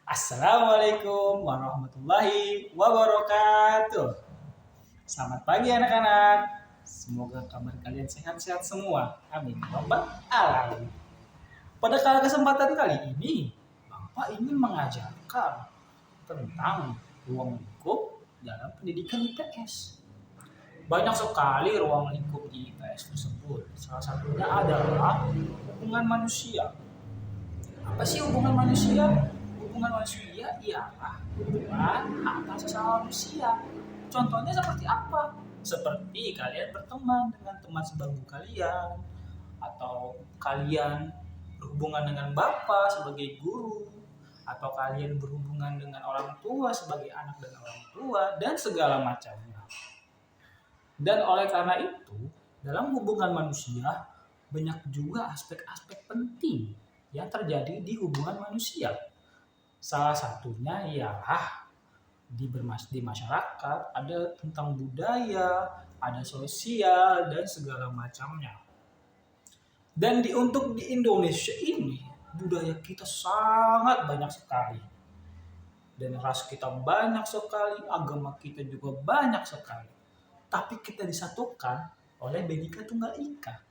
Assalamualaikum warahmatullahi wabarakatuh. Selamat pagi anak-anak. Semoga kabar kalian sehat-sehat semua. Amin. Rabbal alamin. Pada kesempatan kali ini, Bapak ingin mengajarkan tentang ruang lingkup dalam pendidikan IPS. Banyak sekali ruang lingkup di IPS tersebut. Salah satunya adalah hubungan manusia. Apa sih hubungan manusia? Hubungan manusia ialah hubungan antar sesama manusia. Contohnya seperti apa? Seperti kalian berteman dengan teman sebangku kalian, atau kalian berhubungan dengan bapak sebagai guru, atau kalian berhubungan dengan orang tua sebagai anak dan orang tua, dan segala macamnya. Dan oleh karena itu, dalam hubungan manusia banyak juga aspek-aspek penting yang terjadi di hubungan manusia. Salah satunya ialah di masyarakat ada tentang budaya, ada sosial dan segala macamnya. Dan untuk di Indonesia ini budaya kita sangat banyak sekali. Dan ras kita banyak sekali, agama kita juga banyak sekali. Tapi kita disatukan oleh Bhinneka Tunggal Ika.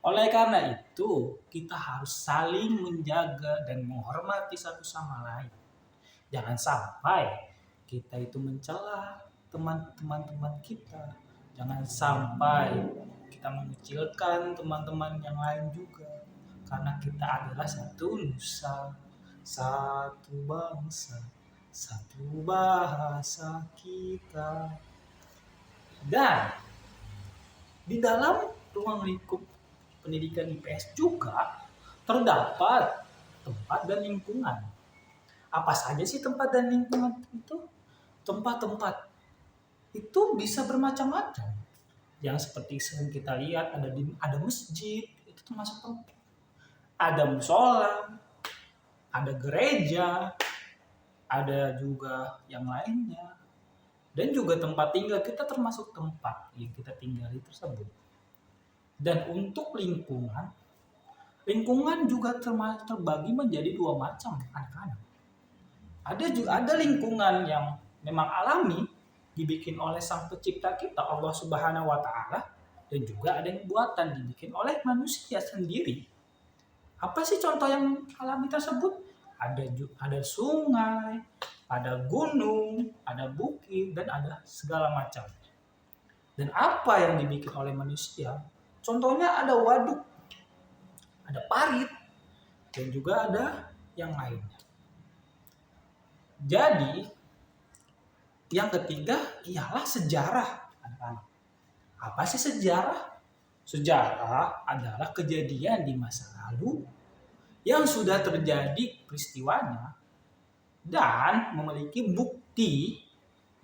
Oleh karena itu, kita harus saling menjaga dan menghormati satu sama lain. Jangan sampai kita itu mencela teman-teman kita. Jangan sampai kita mengecilkan teman-teman yang lain juga. Karena kita adalah satu nusa, satu bangsa, satu bahasa kita. Dan di dalam ruang lingkup pendidikan IPS juga terdapat tempat dan lingkungan. Apa saja sih tempat dan lingkungan itu? Tempat-tempat itu bisa bermacam-macam. Yang seperti sering kita lihat ada masjid, itu termasuk tempat. Ada musola, ada gereja, ada juga yang lainnya. Dan juga tempat tinggal kita termasuk tempat yang kita tinggali tersebut. Dan untuk lingkungan juga terbagi menjadi dua macam anak-anak. Ada lingkungan yang memang alami dibikin oleh sang pencipta kita Allah Subhanahu wa taala, dan juga ada yang buatan dibikin oleh manusia sendiri. Apa sih contoh yang alami tersebut? Ada sungai, ada gunung, ada bukit, dan ada segala macam. Dan apa yang dibikin oleh manusia? Contohnya ada waduk, ada parit, dan juga ada yang lainnya. Jadi, yang ketiga ialah sejarah, anak-anak. Apa sih sejarah? Sejarah adalah kejadian di masa lalu yang sudah terjadi peristiwanya dan memiliki bukti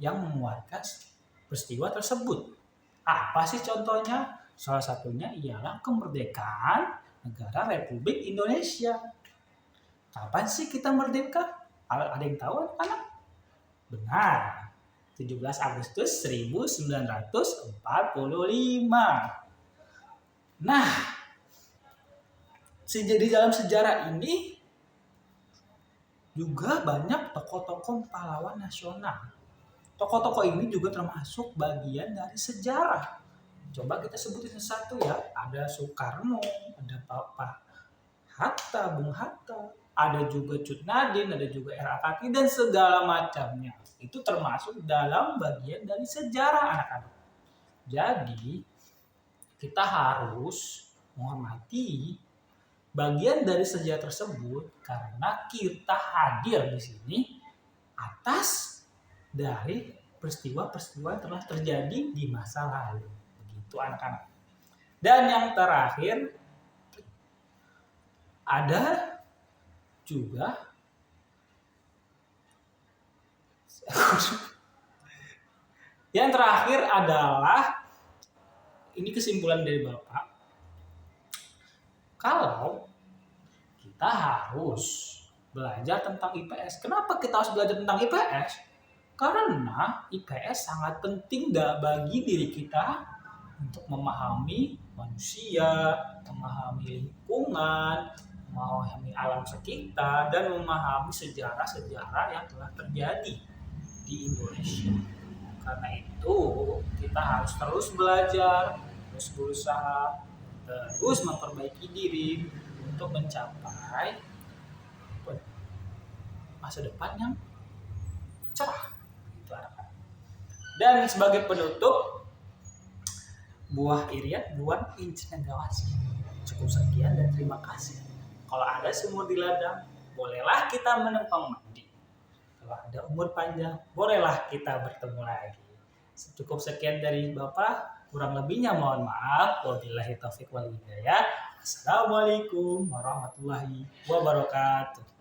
yang menguatkan peristiwa tersebut. Apa sih contohnya? Salah satunya ialah kemerdekaan negara Republik Indonesia. Kapan sih kita merdeka? Ada yang tahu anak? Benar, 17 Agustus 1945. Nah, di dalam sejarah ini juga banyak tokoh-tokoh pahlawan nasional. Tokoh-tokoh ini juga termasuk bagian dari sejarah. Coba kita sebutin satu ya. Ada Soekarno, ada Bapak Hatta, Bung Hatta, ada juga Cut Nadin, ada juga R.A. Kartini, dan segala macamnya. Itu termasuk dalam bagian dari sejarah anak-anak. Jadi, kita harus menghormati bagian dari sejarah tersebut karena kita hadir di sini atas dari peristiwa-peristiwa yang telah terjadi di masa lalu. Begitu anak-anak. Dan yang terakhir ada juga yang terakhir adalah ini kesimpulan dari Bapak. Kalau kita harus belajar tentang IPS. Kenapa kita harus belajar tentang IPS? Karena IPS sangat penting bagi diri kita untuk memahami manusia, memahami lingkungan, memahami alam sekitar, dan memahami sejarah-sejarah yang telah terjadi di Indonesia. Karena itu kita harus terus belajar, terus berusaha, terus memperbaiki diri untuk mencapai masa depan yang cerah. Itu anak-anak. Dan sebagai penutup, buah irian buan incen gawasi. Cukup sekian dan terima kasih. Kalau ada sumur di ladang, bolehlah kita menempang mandi. Kalau ada umur panjang, bolehlah kita bertemu lagi. Cukup sekian dari Bapak. Kurang lebihnya mohon maaf. Wabillahi taufiq wal hidayah. Assalamualaikum warahmatullahi wabarakatuh.